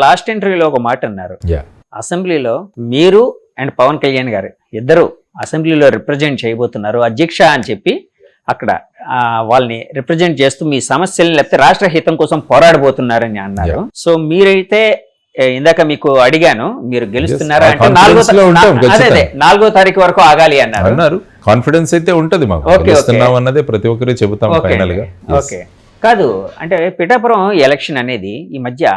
Last ఇంటర్వ్యూలో ఒక మాట అన్నారు, యా అసెంబ్లీలో మీరు అండ్ పవన్ కళ్యాణ్ గారు ఇద్దరు అసెంబ్లీలో రిప్రజెంట్ చేయబోతున్నారు అధ్యక్ష అని చెప్పి అక్కడ వాళ్ళని రిప్రజెంట్ చేస్తూ మీ సమస్యలను లేకపోతే రాష్ట్ర హితం కోసం పోరాడబోతున్నారని అన్నారు. సో మీరైతే ఇందాక మీకు అడిగాను మీరు గెలుస్తున్నారా అంటే 4వ తారీఖు వరకు ఆగాలి అన్నారు. కాన్ఫిడెన్స్ అయితే ఉంటది మాకు, అన్నదే ప్రతి ఒక్కరు చెబుతాం ఫైనల్ గా. ఓకే కాదు అంటే పిఠాపురం ఎలక్షన్ అనేది ఈ మధ్య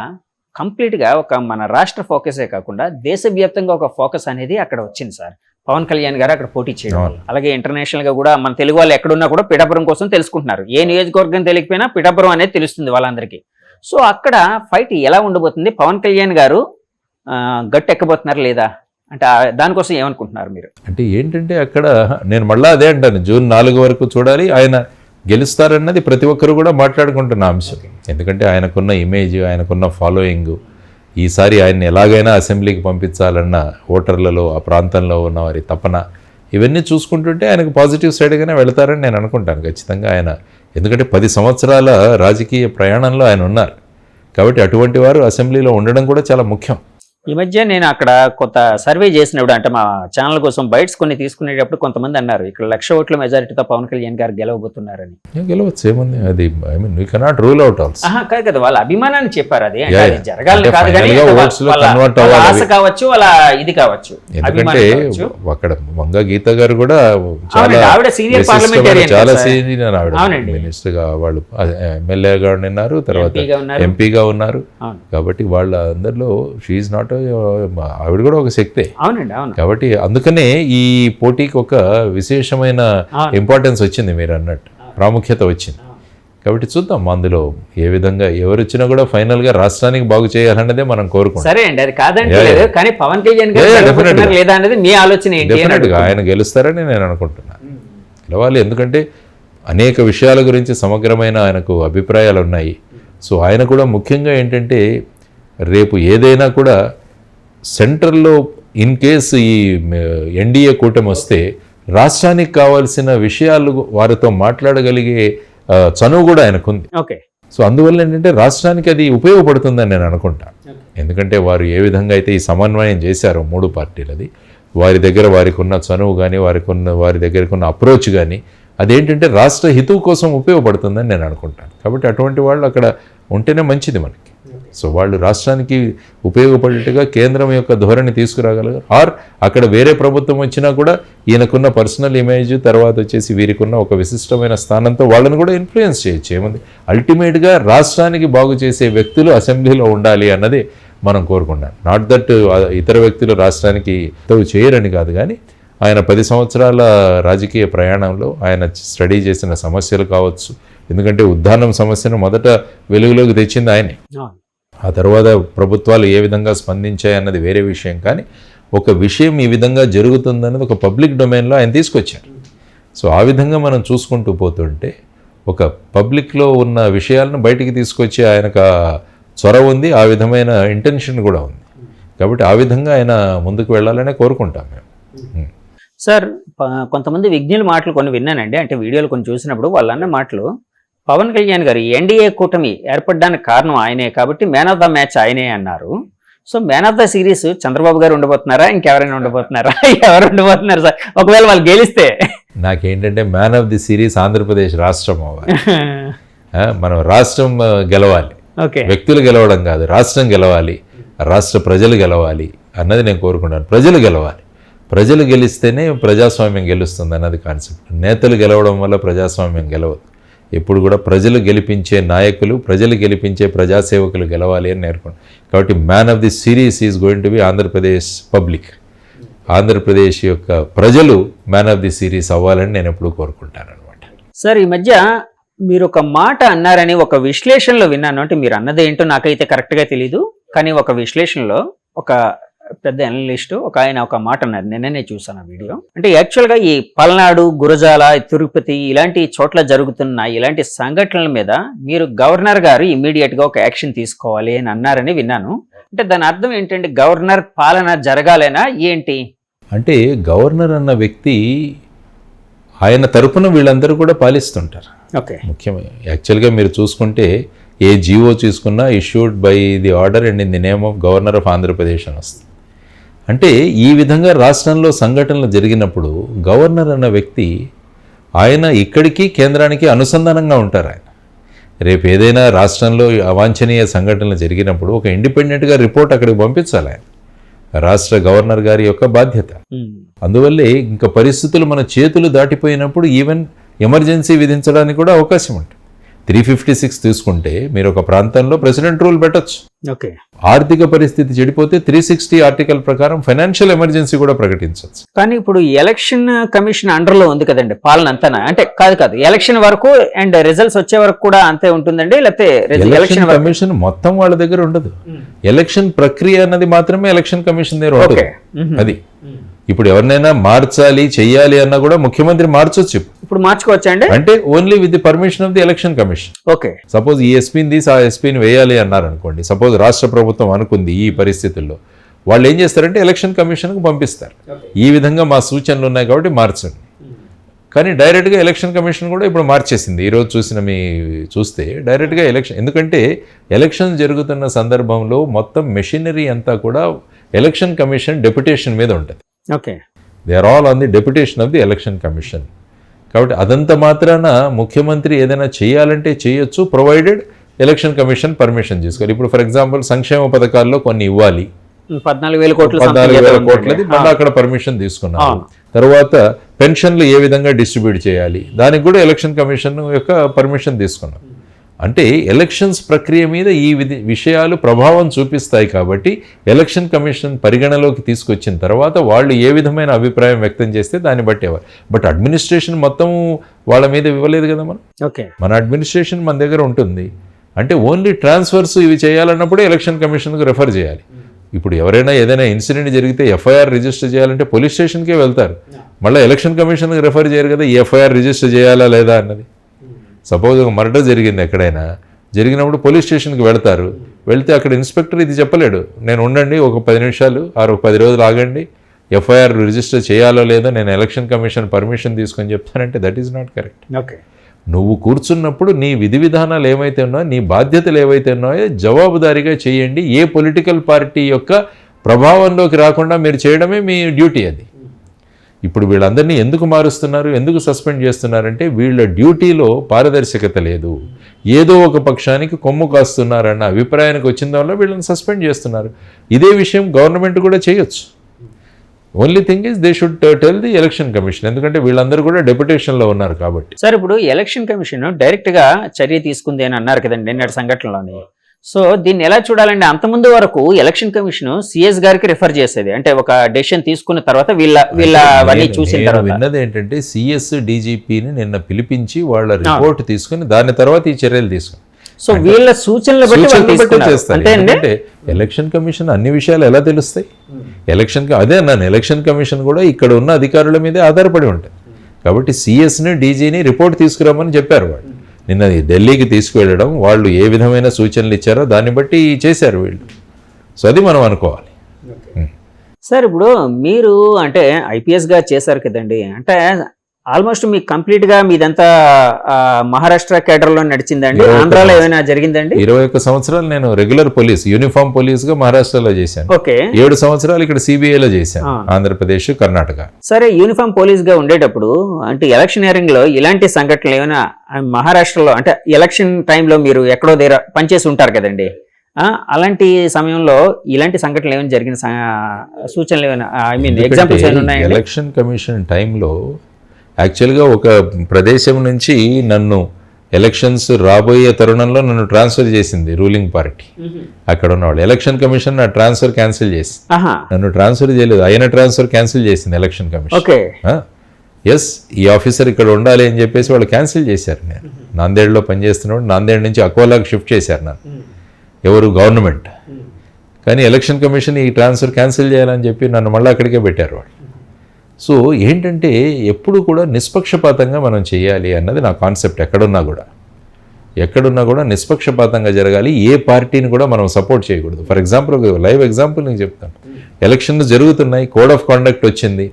కంప్లీట్ గా ఒక మన రాష్ట్ర ఫోకసే కాకుండా దేశవ్యాప్తంగా ఒక ఫోకస్ అనేది అక్కడ వచ్చింది సార్. పవన్ కళ్యాణ్ గారు అక్కడ పోటీ చేయడం, అలాగే ఇంటర్నేషనల్ గా కూడా మన తెలుగు వాళ్ళు ఎక్కడున్నా కూడా పిఠాపురం కోసం తెలుసుకుంటున్నారు. ఏ నియోజకవర్గం తెలియకపోయినా పిఠాపురం అనేది తెలుస్తుంది వాళ్ళందరికీ. సో అక్కడ ఫైట్ ఎలా ఉండబోతుంది, పవన్ కళ్యాణ్ గారు గట్టు ఎక్కబోతున్నారు లేదా అంటే దానికోసం ఏమనుకుంటున్నారు మీరు? అంటే ఏంటంటే అక్కడ నేను మళ్ళీ అదే అంటాను, జూన్ 4 వరకు చూడాలి. ఆయన గెలుస్తారన్నది ప్రతి ఒక్కరు కూడా మాట్లాడుకుంటున్న అంశం. ఎందుకంటే ఆయనకున్న ఇమేజ్, ఆయనకున్న ఫాలోయింగ్, ఈసారి ఆయన్ని ఎలాగైనా అసెంబ్లీకి పంపించాలన్న ఓటర్లలో ఆ ప్రాంతంలో ఉన్న వారి తపన, ఇవన్నీ చూసుకుంటుంటే ఆయనకు పాజిటివ్ సైడ్గానే వెళతారని నేను అనుకుంటాను ఖచ్చితంగా. ఆయన ఎందుకంటే 10 సంవత్సరాల రాజకీయ ప్రయాణంలో ఆయన ఉన్నారు కాబట్టి అటువంటి వారు అసెంబ్లీలో ఉండడం కూడా చాలా ముఖ్యం. ఈ మధ్య నేను అక్కడ కొంత సర్వే చేసినప్పుడు అంటే మా ఛానల్ కోసం బైట్స్ కొన్ని తీసుకునేటప్పుడు కొంతమంది అన్నారు ఇక్కడ 1,00,000 ఓట్ల మెజారిటీతో పవన్ కళ్యాణ్ గారు గెలవబోతున్నారని. గెలవచ్చు, ఏముంది అది, I mean you cannot rule out also. కాదు కదా, వాళ్ళ అభిమానాన్ని చెప్పారు, అది జరగాలని కాదు కానీ ఆశ కావచ్చు, వాళ్ళ ఇది కావచ్చు. ఎందుకంటే అక్కడ వంగ గీత గారు కూడా ఆవిడ సీనియర్ పార్లమెంటేరియన్, చాలా సీనియర్ ఆవిడ, మినిస్టర్ గా వాళ్ళు ఎమ్మెల్యేగా ఉన్నారు, తర్వాత ఎంపీగా ఉన్నారు. కాబట్టి వాళ్ళ అందరిలో షీఈ్ నాట్, ఆవిడ కూడా ఒక శక్తే. కాబట్టి అందుకనే ఈ పోటీకి ఒక విశేషమైన ఇంపార్టెన్స్ వచ్చింది, మీరు అన్నట్టు ప్రాముఖ్యత వచ్చింది. కాబట్టి చూద్దాం అందులో ఏ విధంగా ఎవరు వచ్చినా కూడా ఫైనల్ గా రాష్ట్రానికి బాగు చేయాలన్నదే మనం కోరుకుంటాం. సరే అండి, అది కాదంటే కానీ పవన్ కళ్యాణ్ గారు లేదా అనేది మీ ఆలోచన ఏంటి? డెఫినెట్గా ఆయన గెలుస్తారని నేను అనుకుంటున్నాను. గెలవాలి, ఎందుకంటే అనేక విషయాల గురించి సమగ్రమైన ఆయనకు అభిప్రాయాలు ఉన్నాయి. సో ఆయన కూడా ముఖ్యంగా ఏంటంటే రేపు ఏదైనా కూడా సెంట్రల్లో ఇన్ కేసు ఈ ఎన్డీఏ కూటమి వస్తే రాష్ట్రానికి కావాల్సిన విషయాలు వారితో మాట్లాడగలిగే చనువు కూడా ఆయనకుంది. ఓకే, సో అందువల్ల ఏంటంటే రాష్ట్రానికి అది ఉపయోగపడుతుందని నేను అనుకుంటాను. ఎందుకంటే వారు ఏ విధంగా అయితే ఈ సమన్వయం చేశారో 3 పార్టీలది, వారి దగ్గర వారికి ఉన్న చనువు కానీ వారి దగ్గరకు ఉన్న అప్రోచ్ కానీ అదేంటంటే రాష్ట్ర హితువు కోసం ఉపయోగపడుతుందని నేను అనుకుంటాను. కాబట్టి అటువంటి వాళ్ళు అక్కడ ఉంటేనే మంచిది మనకి. సో వాళ్ళు రాష్ట్రానికి ఉపయోగపడేట్టుగా కేంద్రం యొక్క ధోరణి తీసుకురాగలరు. ఆర్ అక్కడ వేరే ప్రభుత్వం వచ్చినా కూడా ఈయనకున్న పర్సనల్ ఇమేజ్, తర్వాత వచ్చేసి వీరికున్న ఒక విశిష్టమైన స్థానంతో వాళ్ళని కూడా ఇన్ఫ్లుయెన్స్ చేయొచ్చు. ఏముంది, అల్టిమేట్గా రాష్ట్రానికి బాగు చేసే వ్యక్తులు అసెంబ్లీలో ఉండాలి అన్నది మనం కోరుకున్నాం. నాట్ దట్ ఇతర వ్యక్తులు రాష్ట్రానికి చేయరని కాదు, కానీ ఆయన 10 సంవత్సరాల రాజకీయ ప్రయాణంలో ఆయన స్టడీ చేసిన సమస్యలు కావచ్చు. ఎందుకంటే ఉద్దానం సమస్యను మొదట వెలుగులోకి తెచ్చింది ఆయనే. ఆ తర్వాత ప్రభుత్వాలు ఏ విధంగా స్పందించాయి అన్నది వేరే విషయం, కానీ ఒక విషయం ఈ విధంగా జరుగుతుందన్నది ఒక పబ్లిక్ డొమైన్లో ఆయన తీసుకొచ్చారు. సో ఆ విధంగా మనం చూసుకుంటూ పోతుంటే ఒక పబ్లిక్లో ఉన్న విషయాలను బయటికి తీసుకొచ్చి ఆయనకు చొరవ ఉంది, ఆ విధమైన ఇంటెన్షన్ కూడా ఉంది. కాబట్టి ఆ విధంగా ఆయన ముందుకు వెళ్ళాలనే కోరుకుంటాం మేము. సార్ కొంతమంది విజ్ఞుల మాటలు కొన్ని విన్నానండి, అంటే వీడియోలు కొన్ని చూసినప్పుడు వాళ్ళు అన్న మాటలు, పవన్ కళ్యాణ్ గారు ఎన్డీఏ కూటమి ఏర్పడడానికి కారణం ఆయనే కాబట్టి మ్యాన్ ఆఫ్ ద మ్యాచ్ ఆయనే అన్నారు. So man of the series Chandrababu గారు ఉండబోతున్నారా, ఇంకెవరైనా ఉండబోతున్నారా, ఎవరు ఉండబోతున్నారు సార్ ఒకవేళ వాళ్ళు గెలిస్తే? నాకేంటంటే man of the series Andhra Pradesh రాష్ట్రం అవ్వాలి. మనం రాష్ట్రం గెలవాలి, వ్యక్తులు గెలవడం కాదు, రాష్ట్రం గెలవాలి, రాష్ట్ర ప్రజలు గెలవాలి అన్నది నేను కోరుకుంటాను. ప్రజలు గెలవాలి, ప్రజలు గెలిస్తేనే ప్రజాస్వామ్యం గెలుస్తుంది అన్నది కాన్సెప్ట్. నేతలు గెలవడం వల్ల ప్రజాస్వామ్యం గెలవదు. ఎప్పుడు కూడా ప్రజలు గెలిపించే నాయకులు, ప్రజలు గెలిపించే ప్రజాసేవకులు గెలవాలి అని నేర్చుకున్నాను. కాబట్టి man of the series is going to be Andhra Pradesh public. Andhra Pradesh యొక్క ప్రజలు మ్యాన్ ఆఫ్ ది సిరీస్ అవ్వాలని నేను ఎప్పుడు కోరుకుంటాను అనమాట. సార్ ఈ మధ్య మీరు ఒక మాట అన్నారని ఒక విశ్లేషణలో విన్నాను, అంటే మీరు అన్నది ఏంటో నాకైతే కరెక్ట్గా తెలీదు, కానీ ఒక విశ్లేషణలో ఒక పెద్ద అనలిస్ట్ ఒక ఆయన ఒక మాట అన్నారు, నిన్ననే చూసాను ఆ వీడియో. అంటే యాక్చువల్గా ఈ పల్నాడు, గురజాల, తిరుపతి ఇలాంటి చోట్ల జరుగుతున్న ఇలాంటి సంఘటనల మీద మీరు గవర్నర్ గారు ఇమ్మీడియట్గా ఒక యాక్షన్ తీసుకోవాలి అని అన్నారని విన్నాను. అంటే దాని అర్థం ఏంటంటే గవర్నర్ పాలన జరగాలేనా ఏంటి? అంటే గవర్నర్ అన్న వ్యక్తి ఆయన తరపున వీళ్ళందరూ కూడా పాలిస్తుంటారు. ఓకే, ముఖ్యమైన యాక్చువల్గా మీరు చూసుకుంటే ఏ జీవో తీసుకున్నా issued by the order and in the name of governor of Andhra Pradesh అని వస్తుంది. అంటే ఈ విధంగా రాష్ట్రంలో సంఘటనలు జరిగినప్పుడు గవర్నర్ అన్న వ్యక్తి ఆయన ఇక్కడికి కేంద్రానికి అనుసంధానంగా ఉంటారు. ఆయన రేపు ఏదైనా రాష్ట్రంలో అవాంఛనీయ సంఘటనలు జరిగినప్పుడు ఒక ఇండిపెండెంట్గా రిపోర్ట్ అక్కడికి పంపించాలి. ఆయన రాష్ట్ర గవర్నర్ గారి యొక్క బాధ్యత. అందువల్లే ఇంకా పరిస్థితులు మన చేతులు దాటిపోయినప్పుడు ఈవెన్ ఎమర్జెన్సీ విధించడానికి కూడా అవకాశం ఉంటుంది. 356 తీసుకుంటే మీరు ఒక ప్రాంతంలో ప్రెసిడెంట్ రూల్ పెట్టచ్చు. ఓకే, ఆర్థిక పరిస్థితి చెడిపోతే 360 ఆర్టికల్ ప్రకారం ఫైనాన్షియల్ ఎమర్జెన్సీ కూడా ప్రకటించవచ్చు. కానీ ఇప్పుడు ఎలక్షన్ కమిషన్ అండర్ లో ఉంది కదండి పాలన అంతా, అంటే కాదు ఎలక్షన్ వరకు అండ్ రిజల్ట్స్ వచ్చే వరకు కూడా అంతే ఉంటుందండి, లేకపోతే ఎలక్షన్ కమిషన్ మొత్తం వాళ్ళ దగ్గర ఉండదు. ఎలక్షన్ ప్రక్రియ అన్నది మాత్రమే ఎలక్షన్ కమిషన్ దగ్గర ఉంటుంది. అది ఇప్పుడు ఎవరినైనా మార్చాలి చెయ్యాలి అన్నా కూడా ముఖ్యమంత్రి మార్చొచ్చు. ఇప్పుడు మార్చుకోవచ్చా అండి? అంటే only with the permission of the election commission. Okay, suppose ఈ ఎస్పీని తీసి ఆ ఎస్పీని వేయాలి అన్నారు అనుకోండి, సపోజ్ రాష్ట్ర ప్రభుత్వం అనుకుంది ఈ పరిస్థితుల్లో, వాళ్ళు ఏం చేస్తారంటే ఎలక్షన్ కమిషన్కు పంపిస్తారు. ఈ విధంగా మా సూచనలు ఉన్నాయి కాబట్టి మార్చండి. కానీ డైరెక్ట్గా ఎలక్షన్ కమిషన్ కూడా ఇప్పుడు మార్చేసింది. ఈరోజు చూస్తే డైరెక్ట్గా ఎలక్షన్, ఎందుకంటే ఎలక్షన్ జరుగుతున్న సందర్భంలో మొత్తం మెషినరీ అంతా కూడా ఎలక్షన్ కమిషన్ డెప్యుటేషన్ మీద ఉంటుంది. Okay, they are all on the deputation of the election commission. కాబట్టి అదంత మాత్రాన ముఖ్యమంత్రి ఏదైనా చేయాలంటే చేయొచ్చు, ప్రొవైడెడ్ ఎలక్షన్ కమిషన్ పర్మిషన్ తీసుకోవాలి. ఇప్పుడు ఫర్ ఎగ్జాంపుల్ సంక్షేమ పథకాల్లో కొన్ని ఇవ్వాలి, 14,000 కోట్లు మళ్ళీ అక్కడ పర్మిషన్ తీసుకున్నారు. తర్వాత పెన్షన్లు ఏ విధంగా డిస్ట్రిబ్యూట్ చేయాలి, దానికి కూడా ఎలక్షన్ కమిషన్ యొక్క పర్మిషన్ తీసుకున్నారు. అంటే ఎలక్షన్స్ ప్రక్రియ మీద ఈ విషయాలు ప్రభావం చూపిస్తాయి. కాబట్టి ఎలక్షన్ కమిషన్ పరిగణలోకి తీసుకొచ్చిన తర్వాత వాళ్ళు ఏ విధమైన అభిప్రాయం వ్యక్తం చేస్తే దాన్ని బట్టేవారు. బట్ అడ్మినిస్ట్రేషన్ మొత్తం వాళ్ళ మీద ఇవ్వలేదు కదా మనం. ఓకే, మన అడ్మినిస్ట్రేషన్ మన దగ్గర ఉంటుంది. అంటే ఓన్లీ ట్రాన్స్ఫర్స్ ఇవి చేయాలన్నప్పుడే ఎలక్షన్ కమిషన్కి రెఫర్ చేయాలి. ఇప్పుడు ఎవరైనా ఏదైనా ఇన్సిడెంట్ జరిగితే ఎఫ్ఐఆర్ రిజిస్టర్ చేయాలంటే పోలీస్ స్టేషన్కే వెళ్తారు, మళ్ళీ ఎలక్షన్ కమిషన్కి రెఫర్ చేయరు కదా ఈ ఎఫ్ఐఆర్ రిజిస్టర్ చేయాలా లేదా అన్నది. సపోజ్ ఒక మర్డర్ జరిగింది ఎక్కడైనా, జరిగినప్పుడు పోలీస్ స్టేషన్కి వెళ్తే అక్కడ ఇన్స్పెక్టర్ ఇది చెప్పలేడు, నేను ఉండండి ఒక 10 నిమిషాలు 10 రోజులు ఆగండి, ఎఫ్ఐఆర్ రిజిస్టర్ చేయాలో లేదో నేను ఎలక్షన్ కమిషన్ పర్మిషన్ తీసుకొని చెప్తానంటే that is not correct. Okay, నువ్వు కూర్చున్నప్పుడు నీ విధి విధానాలు ఏవైతే ఉన్నాయో, నీ బాధ్యతలు ఏవైతే ఉన్నాయో జవాబుదారీగా చేయండి. ఏ పొలిటికల్ పార్టీ యొక్క ప్రభావంలోకి రాకుండా మీరు చేయడమే మీ డ్యూటీ. అది ఇప్పుడు వీళ్ళందరినీ ఎందుకు మారుస్తున్నారు, ఎందుకు సస్పెండ్ చేస్తున్నారంటే వీళ్ళ డ్యూటీలో పారదర్శకత లేదు, ఏదో ఒక పక్షానికి కొమ్ము కాస్తున్నారన్న అభిప్రాయానికి వచ్చిన వల్ల వీళ్ళని సస్పెండ్ చేస్తున్నారు. ఇదే విషయం గవర్నమెంట్ కూడా చేయొచ్చు. Only thing is they should tell the election commission, ఎందుకంటే వీళ్ళందరూ కూడా డెప్యుటేషన్లో ఉన్నారు కాబట్టి. సార్ ఇప్పుడు ఎలక్షన్ కమిషన్ డైరెక్ట్గా చర్య తీసుకుంది అని అన్నారు కదండి నిన్నటి సంఘటనలోని. సో దీన్ని ఎలా చూడాలండి? అంతకుముందు వరకు ఎలక్షన్ కమిషన్ సిఎస్ గారికి రిఫర్ చేసేది, అంటే ఒక డెసిషన్ తీసుకున్న తర్వాత వీళ్ళ చూసిన తర్వాత విన్నది ఏంటంటే సిఎస్ డీజీపీని నిన్న పిలిపించి వాళ్ళ రిపోర్ట్ తీసుకుని దాని తర్వాత ఈ చర్యలు తీసుకుని, సో వీళ్ళ సూచనలు బట్టి చేస్తారు. అంటే ఎలక్షన్ కమిషన్ అన్ని విషయాలు ఎలా తెలుస్తాయి? అదే అన్నాను, ఎలక్షన్ కమిషన్ కూడా ఇక్కడ ఉన్న అధికారుల మీదే ఆధారపడి ఉంటుంది. కాబట్టి సిఎస్ని డీజీని రిపోర్ట్ తీసుకురామని చెప్పారు వాళ్ళు. నిన్న ఢిల్లీకి తీసుకువెళ్ళడం, వాళ్ళు ఏ విధమైన సూచనలు ఇచ్చారో దాన్ని బట్టి చేశారు వీళ్ళు. సో అది మనం అనుకోవాలి. సార్ ఇప్పుడు మీరు అంటే ఐపీఎస్గా చేశారు కదండి, అంటే ఆల్మోస్ట్ మీకు కంప్లీట్గా మీదంతా మహారాష్ట్ర కేడర్లో నడిచిందండి. ఆంధ్రాలో ఏమైనా జరిగిందండి? 21 సంవత్సరాలు నేను రెగ్యులర్ పోలీస్, యూనిఫామ్ పోలీస్గా మహారాష్ట్రలో చేశాను. ఓకే, 7 సంవత్సరాలు ఇక్కడ సిబిఐలో చేశాను, ఆంధ్రప్రదేశ్, కర్ణాటక. సరే, యూనిఫామ్ పోలీస్గా ఉండేటప్పుడు అంటే ఎలక్షన్ హియరింగ్లో ఇలాంటి సంఘటనలు ఏమైనా మహారాష్ట్రలో, అంటే ఎలక్షన్ టైంలో మీరు ఎక్కడో దగ్గర పనిచేసి ఉంటారు కదండి, అలాంటి సమయంలో ఇలాంటి సంఘటనలు ఏమైనా జరిగిన సూచనలు ఏమైనా, ఐ మీన్ ఎగ్జాంపుల్స్ ఏమైనా ఉన్నాయండి? ఎలక్షన్ కమిషన్ టైంలో యాక్చువల్గా ఒక ప్రదేశం నుంచి నన్ను ఎలక్షన్స్ రాబోయే తరుణంలో నన్ను ట్రాన్స్ఫర్ చేసింది రూలింగ్ పార్టీ. అక్కడ ఉన్నవాళ్ళు ఎలక్షన్ కమిషన్ నా ట్రాన్స్ఫర్ క్యాన్సిల్ చేసి, నన్ను ట్రాన్స్ఫర్ చేయలేదు, అయిన ట్రాన్స్ఫర్ క్యాన్సిల్ చేసింది ఎలక్షన్ కమిషన్. ఎస్, ఈ ఆఫీసర్ ఇక్కడ ఉండాలి అని చెప్పేసి వాళ్ళు క్యాన్సిల్ చేశారు. నేను నాందేడ్లో పనిచేస్తున్నప్పుడు నాందేడ్ నుంచి అకోలాకి షిఫ్ట్ చేశారు నన్ను, ఎవరు గవర్నమెంట్. కానీ ఎలక్షన్ కమిషన్ ఈ ట్రాన్స్ఫర్ క్యాన్సిల్ చేయాలని చెప్పి నన్ను మళ్ళీ అక్కడికే పెట్టారు వాళ్ళు. సో ఏంటంటే ఎప్పుడు కూడా నిష్పక్షపాతంగా మనం చేయాలి అన్నది నా కాన్సెప్ట్. ఎక్కడున్నా కూడా నిష్పక్షపాతంగా జరగాలి. ఏ పార్టీని కూడా మనం సపోర్ట్ చేయకూడదు. ఫర్ ఎగ్జాంపుల్, ఒక లైవ్ ఎగ్జాంపుల్ నేను చెప్తాను. ఎలక్షన్లు జరుగుతున్నాయి, కోడ్ ఆఫ్ కాండక్ట్ వచ్చింది.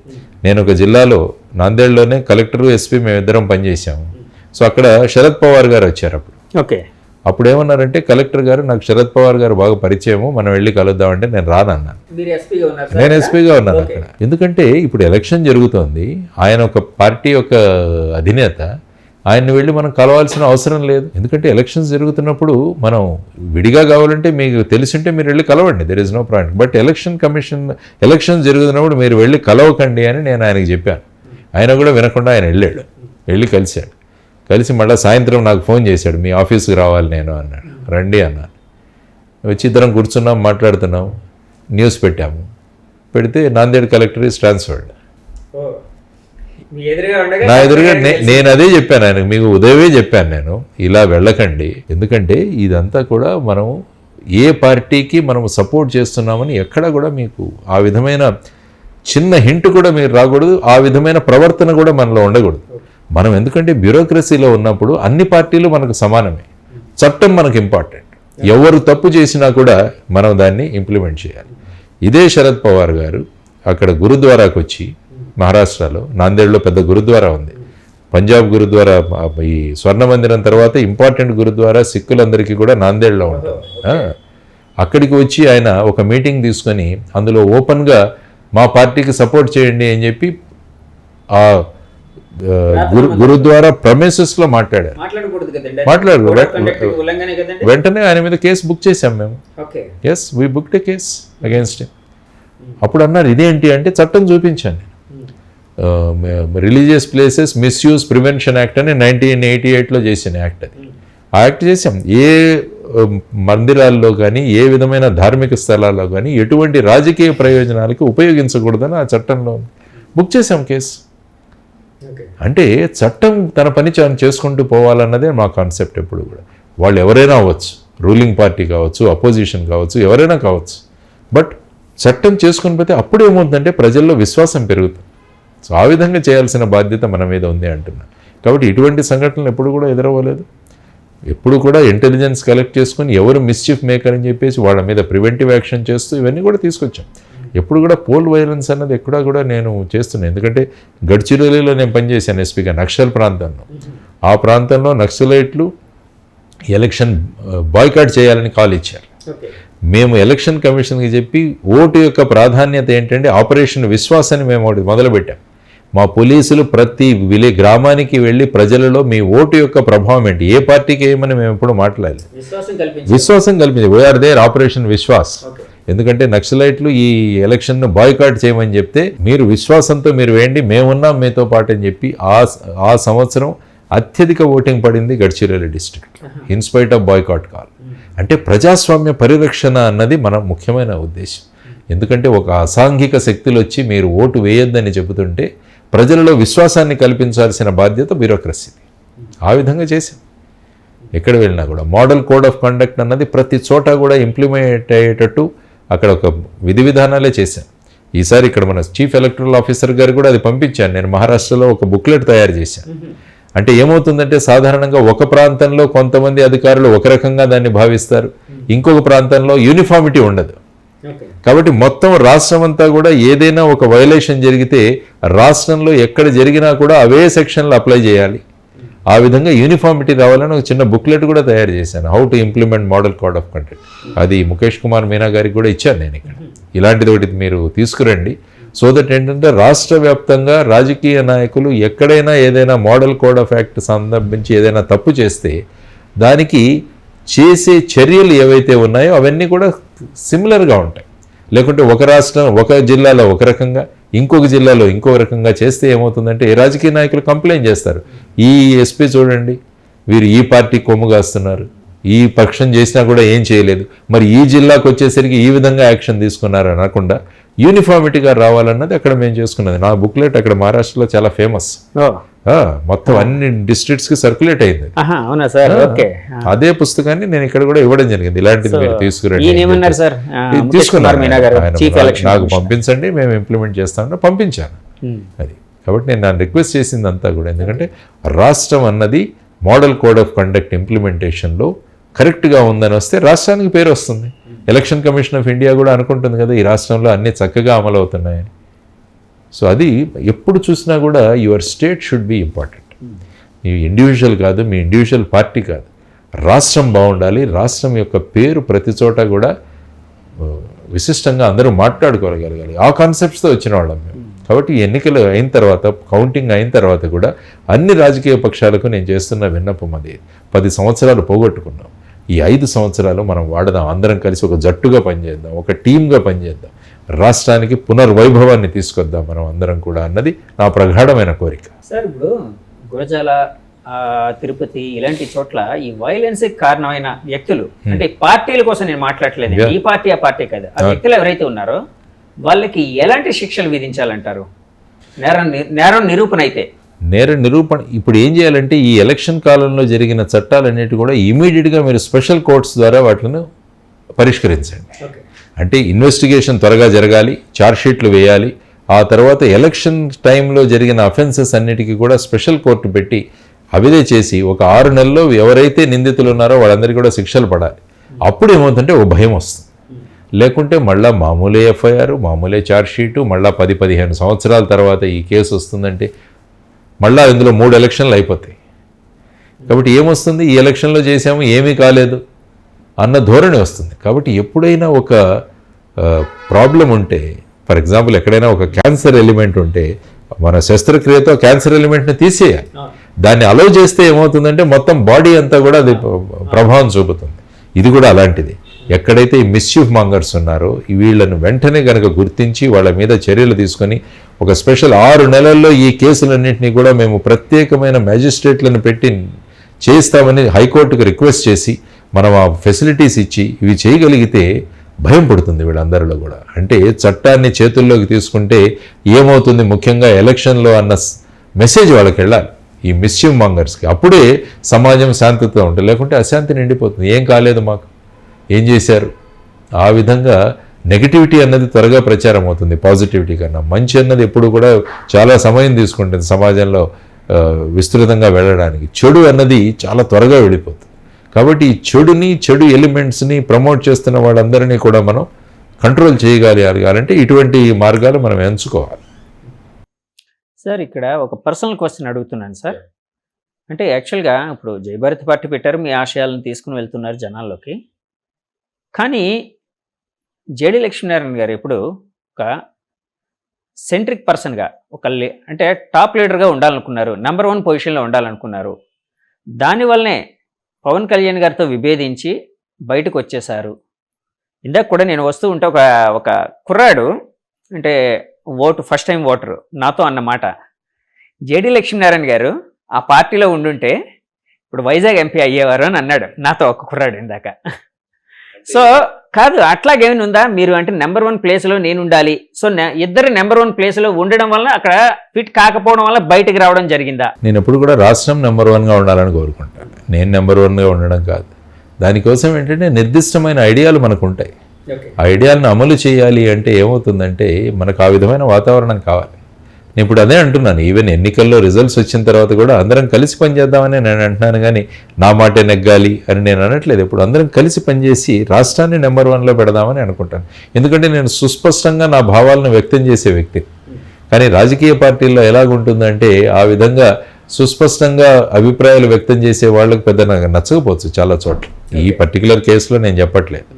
నేను ఒక జిల్లాలో నాందేడ్లోనే కలెక్టరు, ఎస్పీ మేమిద్దరం పనిచేసాము. సో అక్కడ శరద్ పవార్ గారు వచ్చారు. అప్పుడు ఓకే, అప్పుడు ఏమన్నారంటే కలెక్టర్ గారు నాకు శరద్ పవార్ గారు బాగా పరిచయము, మనం వెళ్ళి కలుద్దామంటే నేను రానన్నాను. నేను ఎస్పీగా ఉన్నాను అక్కడ. ఎందుకంటే ఇప్పుడు ఎలక్షన్ జరుగుతోంది, ఆయన ఒక పార్టీ యొక్క అధినేత, ఆయన్ని వెళ్ళి మనం కలవాల్సిన అవసరం లేదు. ఎందుకంటే ఎలక్షన్స్ జరుగుతున్నప్పుడు మనం విడిగా కావాలంటే మీకు తెలిసింటే మీరు వెళ్ళి కలవండి, there is no problem. But elections జరుగుతున్నప్పుడు మీరు వెళ్ళి కలవకండి అని నేను ఆయనకి చెప్పాను. ఆయన కూడా వినకుండా ఆయన వెళ్ళి కలిశాడు. కలిసి మళ్ళీ సాయంత్రం నాకు ఫోన్ చేశాడు, మీ ఆఫీస్కి రావాలి నేను అన్నాడు. రండి అన్నాను. వచ్చి ఇద్దరం కూర్చున్నాం, మాట్లాడుతున్నాం, న్యూస్ పెడితే నాందేడ్ కలెక్టర్ ఈజ్ ట్రాన్స్ఫర్డ్. నా ఎదురుగా నేను అదే చెప్పాను ఆయనకు, మీకు ఉదయమే చెప్పాను నేను, ఇలా వెళ్ళకండి. ఎందుకంటే ఇదంతా కూడా మనం ఏ పార్టీకి మనం సపోర్ట్ చేస్తున్నామని ఎక్కడ కూడా మీకు ఆ విధమైన చిన్న హింట్ కూడా మీరు రాకూడదు, ఆ విధమైన ప్రవర్తన కూడా మనలో ఉండకూడదు. మనం ఎందుకంటే బ్యూరోక్రసీలో ఉన్నప్పుడు అన్ని పార్టీలు మనకు సమానమే, చట్టం మనకు ఇంపార్టెంట్. ఎవరు తప్పు చేసినా కూడా మనం దాన్ని ఇంప్లిమెంట్ చేయాలి. ఇదే శరద్ పవార్ గారు అక్కడ గురుద్వారాకు వచ్చి, మహారాష్ట్రలో నాందేడ్లో పెద్ద గురుద్వారా ఉంది, పంజాబ్ గురుద్వారా, ఈ స్వర్ణ మందిరం తర్వాత ఇంపార్టెంట్ గురుద్వారా సిక్కులందరికీ కూడా నాందేడ్లో ఉంటుంది. అక్కడికి వచ్చి ఆయన ఒక మీటింగ్ తీసుకొని అందులో ఓపెన్గా మా పార్టీకి సపోర్ట్ చేయండి అని చెప్పి ఆ గురుద్వారా ప్రమేసెస్లో మాట్లాడారు. వెంటనే ఆయన మీద కేసు బుక్ చేశాం మేము. Yes, we booked a case against him. అప్పుడు అన్నారు ఇదేంటి అంటే చట్టం చూపించాను. Religious places misuse prevention act అని 1988లో చేసిన యాక్ట్ అది. ఆ యాక్ట్ చేసాం. ఏ మందిరాల్లో కానీ ఏ విధమైన ధార్మిక స్థలాల్లో కానీ ఎటువంటి రాజకీయ ప్రయోజనాలకి ఉపయోగించకూడదని ఆ చట్టంలో బుక్ చేసాం కేసు. అంటే చట్టం తన పని చేసుకుంటూ పోవాలన్నదే మా కాన్సెప్ట్ ఎప్పుడు కూడా. వాళ్ళు ఎవరైనా అవ్వచ్చు, రూలింగ్ పార్టీ కావచ్చు, అపోజిషన్ కావచ్చు, ఎవరైనా కావచ్చు, బట్ చట్టం చేసుకుని పోతే అప్పుడు ఏమవుతుందంటే ప్రజల్లో విశ్వాసం పెరుగుతుంది. సో ఆ విధంగా చేయాల్సిన బాధ్యత మన మీద ఉంది అంటున్నా. కాబట్టి ఇటువంటి సంఘటనలు ఎప్పుడు కూడా ఎదురవ్వలేదు. ఎప్పుడు కూడా ఇంటెలిజెన్స్ కలెక్ట్ చేసుకుని ఎవరు మిస్చీఫ్ మేకర్ అని చెప్పేసి వాళ్ళ మీద ప్రివెంటివ్ యాక్షన్ చేస్తూ ఇవన్నీ కూడా తీసుకొచ్చాం. ఎప్పుడు కూడా పోల్ వైలెన్స్ అన్నది ఎక్కడా కూడా నేను చేస్తున్నాను. ఎందుకంటే గడ్చిరోలీలో నేను పనిచేశాను ఎస్పీగా, నక్సల్ ప్రాంతంలో. ఆ ప్రాంతంలో నక్సలైట్లు ఎలక్షన్ బాయ్కాట్ చేయాలని కాల్ ఇచ్చారు. మేము ఎలక్షన్ కమిషన్కి చెప్పి ఓటు యొక్క ప్రాధాన్యత ఏంటంటే ఆపరేషన్ విశ్వాసాన్ని మేము ఒకటి మొదలుపెట్టాం. మా పోలీసులు ప్రతి గ్రామానికి వెళ్ళి ప్రజలలో మీ ఓటు యొక్క ప్రభావం ఏంటి, ఏ పార్టీకి ఏమని మేము ఎప్పుడు మాట్లాడలేదు. విశ్వాసం కల్పించి వీఆర్ దేర్ ఆపరేషన్ విశ్వాస్. ఎందుకంటే నక్సలైట్లు ఈ ఎలక్షన్ను బాయ్కాట్ చేయమని చెప్తే మీరు విశ్వాసంతో మీరు వేయండి, మేమున్నాం మీతో పాటు అని చెప్పి ఆ సంవత్సరం అత్యధిక ఓటింగ్ పడింది Gadchiroli district in spite of boycott call. అంటే ప్రజాస్వామ్య పరిరక్షణ అన్నది మన ముఖ్యమైన ఉద్దేశం. ఎందుకంటే ఒక అసాంఘిక శక్తులు వచ్చి మీరు ఓటు వేయొద్దని చెబుతుంటే ప్రజలలో విశ్వాసాన్ని కల్పించాల్సిన బాధ్యత బ్యూరోక్రసీది. ఆ విధంగా చేశాం. ఎక్కడ వెళ్ళినా కూడా మోడల్ కోడ్ ఆఫ్ కండక్ట్ అన్నది ప్రతి చోట కూడా ఇంప్లిమెంట్ అయ్యేటట్టు అక్కడ ఒక విధి విధానాలే చేశాను. ఈసారి ఇక్కడ మన చీఫ్ ఎలక్టరల్ ఆఫీసర్ గారు కూడా అది పంపించాను. నేను మహారాష్ట్రలో ఒక బుక్లెట్ తయారు చేశాను. అంటే ఏమవుతుందంటే సాధారణంగా ఒక ప్రాంతంలో కొంతమంది అధికారులు ఒక రకంగా దాన్ని భావిస్తారు, ఇంకొక ప్రాంతంలో యూనిఫామిటీ ఉండదు. కాబట్టి మొత్తం రాష్ట్రం అంతా కూడా ఏదైనా ఒక వైలేషన్ జరిగితే రాష్ట్రంలో ఎక్కడ జరిగినా కూడా అవే సెక్షన్లు అప్లై చేయాలి. ఆ విధంగా యూనిఫామిటీ రావాలని ఒక చిన్న బుక్లెట్ కూడా తయారు చేశాను, how to implement model code of conduct. అది ముఖేష్ కుమార్ మీనా గారికి కూడా ఇచ్చాను నేను. ఇక్కడ ఇలాంటిది ఒకటి మీరు తీసుకురండి. సో దట్ ఏంటంటే రాష్ట్ర వ్యాప్తంగా రాజకీయ నాయకులు ఎక్కడైనా ఏదైనా మోడల్ కోడ్ ఆఫ్ యాక్ట్ సంబంధించి ఏదైనా తప్పు చేస్తే దానికి చేసే చర్యలు ఏవైతే ఉన్నాయో అవన్నీ కూడా సిమిలర్గా ఉంటాయి. లేకుంటే ఒక రాష్ట్రం ఒక జిల్లాలో ఒక రకంగా ఇంకొక జిల్లాలో ఇంకో రకంగా చేస్తే ఏమవుతుందంటే ఏ రాజకీయ నాయకులు కంప్లైంట్ చేస్తారు, ఈ ఎస్పీ చూడండి వీరు ఈ పార్టీ కొమ్ము కాస్తున్నారు, ఈ పక్షం చేసినా కూడా ఏం చేయలేదు, మరి ఈ జిల్లాకు వచ్చేసరికి ఈ విధంగా యాక్షన్ తీసుకున్నారు అనకుండా యూనిఫామిటీగా రావాలన్నది అక్కడ మేము చేసుకున్నది. నా బుక్లెట్ అక్కడ మహారాష్ట్రలో చాలా ఫేమస్, మొత్తం అన్ని డిస్ట్రిక్ట్స్కి సర్క్యులేట్ అయింది. అదే పుస్తకాన్ని నేను ఇక్కడ కూడా ఇవ్వడం జరిగింది. ఇలాంటిది మీరు తీసుకురండి, తీసుకున్నారు, నాకు పంపించండి, మేము ఇంప్లిమెంట్ చేస్తామని పంపించాను. అది కాబట్టి నేను నన్ను రిక్వెస్ట్ చేసిందంతా కూడా, ఎందుకంటే రాష్ట్రం అన్నది మోడల్ కోడ్ ఆఫ్ కండక్ట్ ఇంప్లిమెంటేషన్లో కరెక్ట్గా ఉందని వస్తే రాష్ట్రానికి పేరు వస్తుంది. ఎలక్షన్ కమిషన్ ఆఫ్ ఇండియా కూడా అనుకుంటుంది కదా ఈ రాష్ట్రంలో అన్నీ చక్కగా అమలు అవుతున్నాయని. సో అది ఎప్పుడు చూసినా కూడా your state should be important. Me individual కాదు, మీ ఇండివిజువల్ పార్టీ కాదు, రాష్ట్రం బాగుండాలి, రాష్ట్రం యొక్క పేరు ప్రతి చోట కూడా విశిష్టంగా అందరూ మాట్లాడుకోగలగాలి. ఆ కాన్సెప్ట్స్తో వచ్చిన వాళ్ళం మేము. కాబట్టి ఎన్నికలు అయిన తర్వాత, కౌంటింగ్ అయిన తర్వాత కూడా అన్ని రాజకీయ పక్షాలకు నేను చేస్తున్న విన్నపం అది. 10 సంవత్సరాలు పోగొట్టుకున్నాం. ఈ 5 సంవత్సరాలు మనం వాడదాం, అందరం కలిసి ఒక జట్టుగా పనిచేద్దాం, ఒక టీమ్గా పనిచేద్దాం, రాష్ట్రానికి పునర్వైభవాన్ని తీసుకొద్దాం మనం అందరం కూడా అన్నది నా ప్రగాఢమైన కోరిక. సార్, ఇప్పుడు గురజాల, తిరుపతి ఇలాంటి చోట్ల ఈ వైలెన్స్ కారణమైన వ్యక్తులు, అంటే పార్టీల కోసం నేను మాట్లాడలేదు, ఈ పార్టీ ఆ పార్టీ కాదు, ఆ వ్యక్తులు ఎవరైతే ఉన్నారో వాళ్ళకి ఎలాంటి శిక్షలు విధించాలంటారు? నేరం నిరూపణ అయితే నేర నిరూపణ ఇప్పుడు ఏం చేయాలంటే, ఈ ఎలక్షన్ కాలంలో జరిగిన చట్టాలన్నిటి కూడా ఇమీడియట్గా మీరు స్పెషల్ కోర్ట్స్ ద్వారా వాటిని పరిష్కరించండి. అంటే ఇన్వెస్టిగేషన్ త్వరగా జరగాలి, ఛార్జ్షీట్లు వేయాలి. ఆ తర్వాత ఎలక్షన్ టైంలో జరిగిన అఫెన్సెస్ అన్నిటికీ కూడా స్పెషల్ కోర్టు పెట్టి అవిదే చేసి ఒక 6 నెలల్లో ఎవరైతే నిందితులు ఉన్నారో వాళ్ళందరికీ కూడా శిక్షలు పడాలి. అప్పుడు ఏమవుతుందంటే ఒక భయం వస్తుంది. లేకుంటే మళ్ళీ మామూలే ఎఫ్ఐఆర్, మామూలే ఛార్జ్షీటు, మళ్ళీ 10-15 సంవత్సరాల తర్వాత ఈ కేసు వస్తుందంటే మళ్ళీ ఇందులో 3 ఎలక్షన్లు అయిపోతాయి. కాబట్టి ఏమొస్తుంది, ఈ ఎలక్షన్లో చేసాము ఏమీ కాలేదు అన్న ధోరణి వస్తుంది. కాబట్టి ఎప్పుడైనా ఒక ప్రాబ్లం ఉంటే, ఫర్ ఎగ్జాంపుల్ ఎక్కడైనా ఒక క్యాన్సర్ ఎలిమెంట్ ఉంటే మన శస్త్రక్రియతో క్యాన్సర్ ఎలిమెంట్ని తీసేయాలి. దాన్ని అలౌ చేస్తే ఏమవుతుందంటే మొత్తం బాడీ అంతా కూడా అది ప్రభావం చూపుతుంది. ఇది కూడా అలాంటిది. ఎక్కడైతే ఈ మిస్యూఫ్ మాంగర్స్ ఉన్నారో వీళ్ళను వెంటనే కనుక గుర్తించి వాళ్ళ మీద చర్యలు తీసుకొని ఒక స్పెషల్ 6 నెలల్లో ఈ కేసులన్నింటినీ కూడా మేము ప్రత్యేకమైన మ్యాజిస్ట్రేట్లను పెట్టి చేస్తామని హైకోర్టుకు రిక్వెస్ట్ చేసి మనం ఆ ఫెసిలిటీస్ ఇచ్చి ఇవి చేయగలిగితే భయం పడుతుంది వీళ్ళందరిలో కూడా. అంటే చట్టాన్ని చేతుల్లోకి తీసుకుంటే ఏమవుతుంది, ముఖ్యంగా ఎలక్షన్లో అన్న మెసేజ్ వాళ్ళకి వెళ్ళాలి ఈ మిస్యూఫ్ మాంగర్స్కి. అప్పుడే సమాజం శాంతితో ఉంటుంది. లేకుంటే అశాంతి నిండిపోతుంది. ఏం కాలేదు మాకు, ఏం చేశారు, ఆ విధంగా నెగిటివిటీ అన్నది త్వరగా ప్రచారం అవుతుంది పాజిటివిటీ కన్నా. మంచి అన్నది ఎప్పుడు కూడా చాలా సమయం తీసుకుంటుంది సమాజంలో విస్తృతంగా వెళ్ళడానికి. చెడు అన్నది చాలా త్వరగా వెళ్ళిపోతుంది. కాబట్టి ఈ చెడు ఎలిమెంట్స్ని ప్రమోట్ చేస్తున్న వాళ్ళందరినీ కూడా మనం కంట్రోల్ చేయగలగాలంటే ఇటువంటి మార్గాలు మనం ఎంచుకోవాలి. సార్, ఇక్కడ ఒక పర్సనల్ క్వశ్చన్ అడుగుతున్నాను సార్. అంటే యాక్చువల్గా ఇప్పుడు జయభారతి పార్టీ పెట్టారు, మీ ఆశయాలను తీసుకుని వెళ్తున్నారు జనాల్లోకి. కానీ జేడి లక్ష్మీనారాయణ గారు ఎప్పుడు ఒక సెంట్రిక్ పర్సన్గా అంటే టాప్ లీడర్గా ఉండాలనుకున్నారు, నెంబర్ 1 పొజిషన్లో ఉండాలనుకున్నారు. దానివల్లనే పవన్ కళ్యాణ్ గారితో విభేదించి బయటకు వచ్చేశారు. ఇందాక కూడా నేను వస్తూ ఉంటే ఒక కుర్రాడు, అంటే ఫస్ట్ టైం ఓటరు నాతో అన్నమాట, జేడి లక్ష్మీనారాయణ గారు ఆ పార్టీలో ఉండుంటే ఇప్పుడు వైజాగ్ ఎంపీ అయ్యేవారు అని అన్నాడు నాతో ఒక కుర్రాడు ఇందాక. సో కాదు, అట్లాగేమైనా ఉందా? మీరు అంటే నెంబర్ 1 ప్లేస్లో నేను ఉండాలి, సో ఇద్దరు నెంబర్ 1 ప్లేస్లో ఉండడం వల్ల అక్కడ ఫిట్ కాకపోవడం వల్ల బయటికి రావడం జరిగిందా? నేను ఎప్పుడు కూడా రాష్ట్రం నెంబర్ 1గా ఉండాలని కోరుకుంటాను. నేను నెంబర్ 1గా ఉండడం కాదు. దానికోసం ఏంటంటే నిర్దిష్టమైన ఐడియాలు మనకు ఉంటాయి. ఆ ఐడియాలను అమలు చేయాలి అంటే ఏమవుతుందంటే మనకు ఆ విధమైన వాతావరణం కావాలి. నేను ఇప్పుడు అదే అంటున్నాను. ఈవెన్ ఎన్నికల్లో రిజల్ట్స్ వచ్చిన తర్వాత కూడా అందరం కలిసి పనిచేద్దామని నేను అంటున్నాను, కానీ నా మాటే నెగ్గాలి అని నేను అనట్లేదు. ఇప్పుడు అందరం కలిసి పనిచేసి రాష్ట్రాన్ని నెంబర్ 1లో పెడదామని అనుకుంటాను. ఎందుకంటే నేను సుస్పష్టంగా నా భావాలను వ్యక్తం చేసే వ్యక్తి. కానీ రాజకీయ పార్టీల్లో ఎలాగుంటుందంటే ఆ విధంగా సుస్పష్టంగా అభిప్రాయాలు వ్యక్తం చేసే వాళ్ళకి పెద్ద నచ్చకపోవచ్చు చాలా చోట్ల. ఈ పర్టికులర్ కేసులో నేను చెప్పట్లేదు,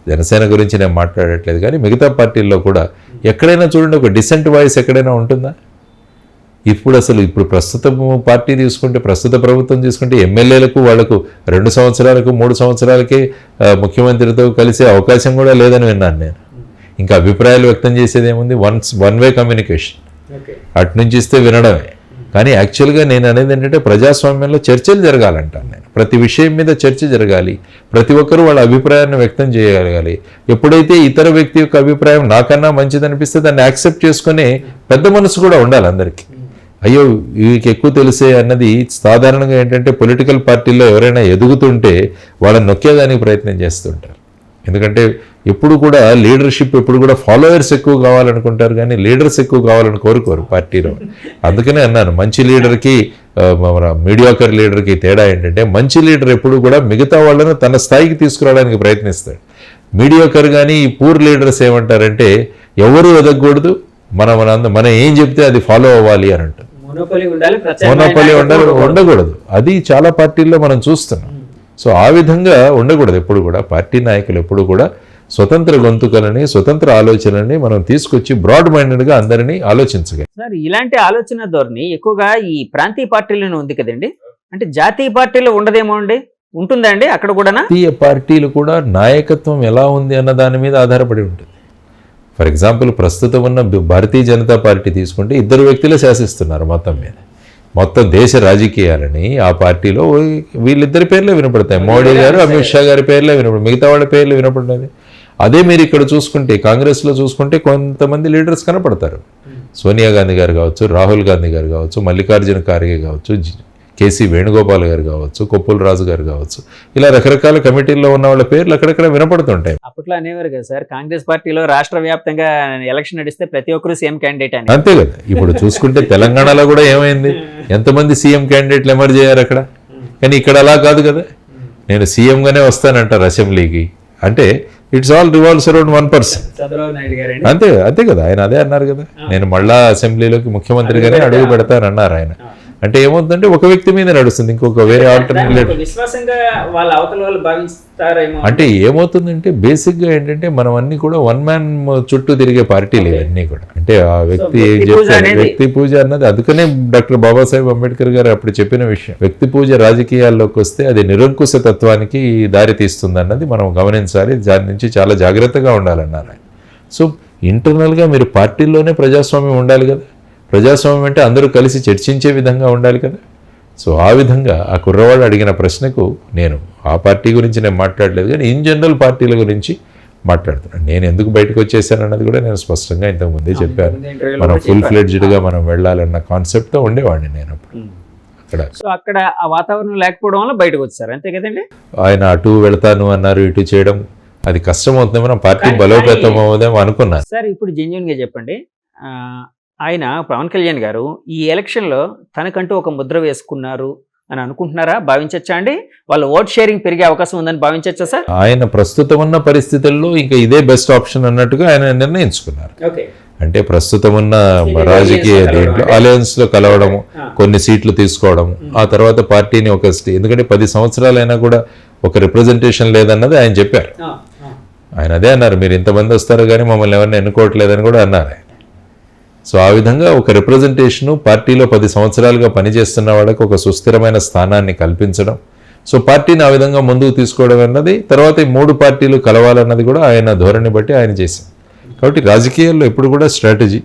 జనసేన గురించి నేను మాట్లాడట్లేదు. కానీ మిగతా పార్టీల్లో కూడా ఎక్కడైనా చూడండి, ఒక డిసెంట్ వాయిస్ ఎక్కడైనా ఉంటుందా? ఇప్పుడు ప్రస్తుత పార్టీ తీసుకుంటే, ప్రస్తుత ప్రభుత్వం తీసుకుంటే ఎమ్మెల్యేలకు వాళ్లకు 2 సంవత్సరాలకు 3 సంవత్సరాలకే ముఖ్యమంత్రితో కలిసే అవకాశం కూడా లేదని విన్నాను నేను. ఇంకా అభిప్రాయాలు వ్యక్తం చేసేది ఏముంది? వన్ వే కమ్యూనికేషన్, అటు నుంచి ఇస్తే వినడమే. కానీ యాక్చువల్గా నేను అనేది ఏంటంటే ప్రజాస్వామ్యంలో చర్చలు జరగాలంటాను నేను. ప్రతి విషయం మీద చర్చ జరగాలి, ప్రతి ఒక్కరూ వాళ్ళ అభిప్రాయాన్ని వ్యక్తం చేయగలగాలి. ఎప్పుడైతే ఇతర వ్యక్తి యొక్క అభిప్రాయం నాకన్నా మంచిదనిపిస్తే దాన్ని యాక్సెప్ట్ చేసుకునే పెద్ద మనసు కూడా ఉండాలి అందరికీ. అయ్యో వీరికి ఎక్కువ తెలిసే అన్నది సాధారణంగా ఏంటంటే పొలిటికల్ పార్టీల్లో ఎవరైనా ఎదుగుతుంటే వాళ్ళని నొక్కేదానికి ప్రయత్నం చేస్తుంటారు. ఎందుకంటే ఎప్పుడు కూడా లీడర్షిప్ ఎప్పుడు కూడా ఫాలోవర్స్ ఎక్కువ కావాలనుకుంటారు, కానీ లీడర్స్ ఎక్కువ కావాలని కోరుకోరు పార్టీలో. అందుకనే అన్నాను, మంచి లీడర్కి మీడియాకర్ లీడర్కి తేడా ఏంటంటే మంచి లీడర్ ఎప్పుడు కూడా మిగతా వాళ్ళను తన స్థాయికి తీసుకురావడానికి ప్రయత్నిస్తాడు. మీడియాకర్ కానీ ఈ పూర్ లీడర్స్ ఏమంటారంటే ఎవరు ఎదగకూడదు, మనం ఏం చెప్తే అది ఫాలో అవ్వాలి అని అంటారు. మోనోపలి ఉండకూడదు. అది చాలా పార్టీల్లో మనం చూస్తున్నాం. సో ఆ విధంగా ఉండకూడదు. ఎప్పుడు కూడా పార్టీ నాయకులు ఎప్పుడు కూడా స్వతంత్ర గొంతుకలని, స్వతంత్ర ఆలోచనలని మనం తీసుకొచ్చి బ్రాడ్ మైండెడ్గా అందరినీ ఆలోచించగలం. సార్ ఇలాంటి ఆలోచన ధోరణి ఎక్కువగా ఈ ప్రాంతీయ పార్టీలోనే ఉంది కదండి, అంటే జాతీయ పార్టీలో ఉండదేమో అండి, ఉంటుందా అండి అక్కడ కూడా? జాతీయ పార్టీలు కూడా నాయకత్వం ఎలా ఉంది అన్న దాని మీద ఆధారపడి ఉంటుంది. ఫర్ ఎగ్జాంపుల్ ప్రస్తుతం ఉన్న భారతీయ జనతా పార్టీ తీసుకుంటే 2 వ్యక్తులే శాసిస్తున్నారు మొత్తం మీద. మొత్తం దేశ రాజకీయాలని ఆ పార్టీలో వీళ్ళిద్దరి పేర్లే వినపడతాయి. మోడీ గారు, అమిత్ షా గారి పేర్లే వినపడతాయి, మిగతా వాళ్ళ పేర్లు వినపడలేదు. అదే మీరు ఇక్కడ చూసుకుంటే కాంగ్రెస్లో చూసుకుంటే కొంతమంది లీడర్స్ కనపడతారు. సోనియా గాంధీ గారు కావచ్చు, రాహుల్ గాంధీ గారు కావచ్చు, మల్లికార్జున ఖార్గే కావచ్చు, కేసీ వేణుగోపాల్ గారు కావచ్చు, కొప్పుల రాజు గారు కావచ్చు, ఇలా రకరకాల కమిటీల్లో ఉన్న వాళ్ళ పేర్లు అక్కడక్కడ వినపడుతుంటాయి. అప్పట్లో అనేవారు కదా సార్, కాంగ్రెస్ పార్టీలో రాష్ట్ర వ్యాప్తంగా ఎలక్షన్ నడిస్తే ప్రతి ఒక్కరు సీఎం క్యాండిడేట్ అని. అంతే కదా. ఇప్పుడు చూసుకుంటే తెలంగాణలో కూడా ఏమైంది, ఎంతమంది సీఎం క్యాండిడేట్లు ఎమర్జ్ అయ్యారు అక్కడ. కానీ ఇక్కడ అలా కాదు కదా, నేను సీఎంగానే వస్తానంటారు అసెంబ్లీకి. అంటే it's all revolves around 1%. Chandrababu Naidu గారు అంతే కదా, ఆయన అదే అన్నారు కదా, నేను మళ్ళా అసెంబ్లీలోకి ముఖ్యమంత్రిగానే అడుగు పెడతానన్నారు ఆయన. అంటే ఏమవుతుందంటే ఒక వ్యక్తి మీద నడుస్తుంది, ఇంకొక వేరే ఆల్టర్నేటివ్ విశ్వాసంగా వాళ్ళ అవతల వాళ్ళు భావిస్తారేమో. అంటే ఏమవుతుందంటే బేసిక్గా ఏంటంటే మనం అన్ని కూడా 1 మ్యాన్ చుట్టూ తిరిగే పార్టీలు ఇవన్నీ కూడా. అంటే ఆ వ్యక్తి ఏం చెప్తారు, వ్యక్తి పూజ అన్నది. అందుకనే డాక్టర్ బాబాసాహెబ్ అంబేద్కర్ గారు అప్పుడు చెప్పిన విషయం, వ్యక్తి పూజ రాజకీయాల్లోకి వస్తే అది నిరంకుశ తత్వానికి దారి తీస్తుంది అన్నది మనం గమనించాలి. దాని నుంచి చాలా జాగ్రత్తగా ఉండాలన్నారు ఆయన. సో ఇంటర్నల్గా మీరు పార్టీల్లోనే ప్రజాస్వామ్యం ఉండాలి కదా. ప్రజాస్వామ్యం అంటే అందరూ కలిసి చర్చించే విధంగా ఉండాలి కదా. సో ఆ విధంగా ఆ కుర్రవాడు అడిగిన ప్రశ్నకు నేను ఆ పార్టీ గురించి నేను మాట్లాడలేదు, కానీ ఇన్ జనరల్ పార్టీల గురించి మాట్లాడుతున్నాను. నేను ఎందుకు బయటకు వచ్చేసాను అన్నది కూడా నేను స్పష్టంగా ఇంతకుముందే చెప్పాను. మనం ఫుల్ ఫ్లెడ్జ్డ్గా మనం వెళ్ళాలన్న కాన్సెప్ట్తో ఉండేవాడిని నేను అప్పుడు అక్కడ. సో అక్కడ ఆ వాతావరణం లేకపోవడం వల్ల బయటకు వచ్చారు, అంతే కదండి. ఆయన అటు వెళ్తాను అన్నారు, ఇటు చేయడం అది కష్టం అవుతుంది, మనం పార్టీ బలోపేతం అవుదేమో అనుకున్నాను. సార్ ఇప్పుడు జెన్యున్గా చెప్పండి, ఆయన పవన్ కళ్యాణ్ గారు ఈ ఎలక్షన్లో తనకంటూ ఒక ముద్ర వేసుకున్నారు అని అనుకుంటున్నారా, భావించచ్చా అండి? వాళ్ళ ఓట్ షేరింగ్ పెరిగే అవకాశం ఉందని భావించచ్చా సార్? ఆయన ప్రస్తుతం ఉన్న పరిస్థితుల్లో ఇంకా ఇదే బెస్ట్ ఆప్షన్ అన్నట్టుగా ఆయన నిర్ణయించుకున్నారు. అంటే ప్రస్తుతం ఉన్న రాజకీయ దీంట్లో అలయన్స్ లో కలవడము, కొన్ని సీట్లు తీసుకోవడము, ఆ తర్వాత పార్టీని ఒక ఎందుకంటే 10 సంవత్సరాలైనా కూడా ఒక రిప్రజెంటేషన్ లేదన్నది ఆయన చెప్పారు. ఆయన అదే అన్నారు, మీరు ఇంతమంది వస్తారు కానీ మమ్మల్ని ఎవరిని ఎన్నుకోవట్లేదని కూడా అన్నారు ఆయన. సో ఆ విధంగా ఒక రిప్రజెంటేషను పార్టీలో 10 సంవత్సరాలుగా పనిచేస్తున్న వాళ్ళకి ఒక సుస్థిరమైన స్థానాన్ని కల్పించడం, సో పార్టీని ఆ విధంగా ముందుకు తీసుకోవడం అన్నది, తర్వాత ఈ 3 పార్టీలు కలవాలన్నది కూడా ఆయన ధోరణి బట్టి ఆయన చేశారు. కాబట్టి రాజకీయాల్లో ఎప్పుడు కూడా స్ట్రాటజీ,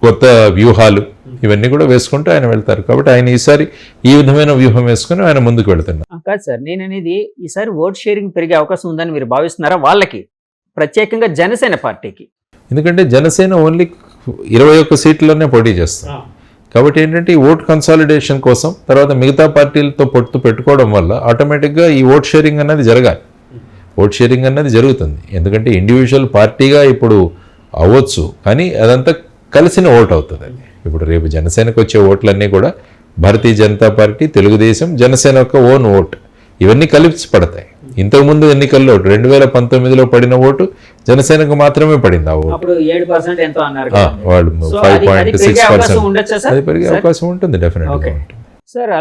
కొత్త వ్యూహాలు ఇవన్నీ కూడా వేసుకుంటూ ఆయన వెళ్తారు. కాబట్టి ఆయన ఈసారి ఈ విధమైన వ్యూహం వేసుకుని ఆయన ముందుకు వెళ్తున్నారు. కాదు సార్, నేను అనేది ఈసారి ఓట్ షేరింగ్ పెరిగే అవకాశం ఉందని మీరు భావిస్తున్నారా వాళ్ళకి, ప్రత్యేకంగా జనసేన పార్టీకి? ఎందుకంటే జనసేన ఓన్లీ 21 సీట్లలోనే పోటీ చేస్తాం. కాబట్టి ఏంటంటే ఈ ఓట్ కన్సాలిడేషన్ కోసం తర్వాత మిగతా పార్టీలతో పొత్తు పెట్టుకోవడం వల్ల ఆటోమేటిక్గా ఈ ఓట్ షేరింగ్ అన్నది జరగాలి. ఓట్ షేరింగ్ అన్నది జరుగుతుంది, ఎందుకంటే ఇండివిజువల్ పార్టీగా ఇప్పుడు అవ్వచ్చు, కానీ అదంతా కలిసిన ఓట్ అవుతుంది. అది ఇప్పుడు రేపు జనసేనకు వచ్చే ఓట్లన్నీ కూడా భారతీయ జనతా పార్టీ, తెలుగుదేశం, జనసేన యొక్క ఓన్ ఓట్, ఇవన్నీ కలిసి పడతాయి. ఇంతకుముందు ఎన్నికల్లో 2019లో పడిన ఓటు జనసేనకు మాత్రమే పడింది. ఆ ఓటు వాళ్ళు 5.6%. అది పెరిగే అవకాశం ఉంటుంది, డెఫినెట్గా ఉంటుంది సార్. అలా